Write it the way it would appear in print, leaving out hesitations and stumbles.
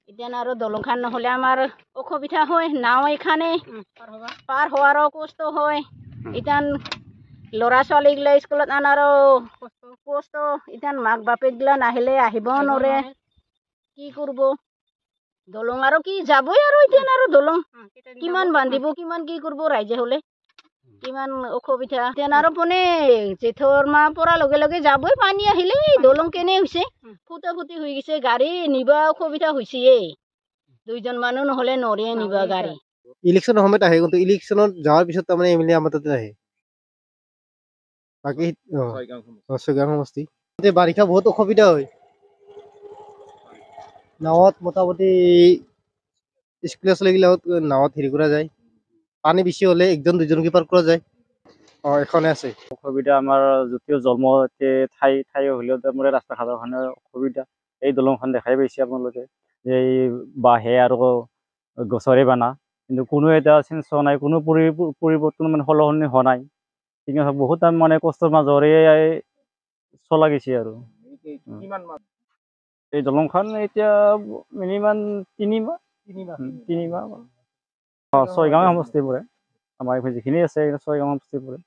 এতিয়া আৰু দলংখান নহলে আমাৰ অসুবিধা হয় নাও এখানে পাৰ হোৱাৰো কষ্ট হয় এতিয়া ল'ৰা ছোৱালীগিলা স্কুলত আনাৰো কষ্ট এতিয়া মাক বাপেকগিলা নাহিলে আহিব নোৱাৰে কি কৰিব দলং আৰু কি যাবই আৰু এতিয়া আৰু দলং কিমান বান্ধিব কিমান কি কৰিব ৰাইজে হলে কিমান অসুবিধা এতিয়া আৰু পোনে জেঠৰ মাহ পৰাৰ লগে লগে যাবই পানী আহিলে দলং কেনে হৈছে ফুটা ফুটি হৈ গৈছে গাড়ী নিবা অসুবিধা হৈছে দুইজন মানুহ নহলে নৰে নিবা গাড়ী ইলেকশ্যনৰ সময়ত আহে কিন্তু ইলেকশ্যনত যোৱাৰ পিছত তাৰমানে এম এল এ আমাৰ তাতে আহে বাকী ছয়গাঁও সমষ্টি বাৰিষা বহুত অসুবিধা হয় নাৱত মোটামুটি স্কুলীয়া ছোৱালীগিলাকত নাৱত হেৰি কৰা যায় পানী বেছি হলে একজন দুজনকে পাৰ কৰা যায় এখনে আছে অসুবিধা আমাৰ যদিও জন্ম ঠাই হলেও তাৰমানে ৰাস্তা ঘাটৰ কাৰণে অসুবিধা এই দলংখন দেখাই পাইছে আপোনালোকে এই বাঁহে আৰু গছৰে বানা কিন্তু কোনো এটা চেঞ্জ হোৱা নাই কোনো পৰিৱৰ্তন মানে সলনি হোৱা নাই কিন্তু বহুত মানে কষ্টৰ মাজৰে চলা গৈছে আৰু এই দলংখন এতিয়া মিনিমাম 3 মাহ ছয়গাঁও সমষ্টি পৰে আমাৰ যিখিনি আছে ছয়গাঁও সমষ্টি পৰে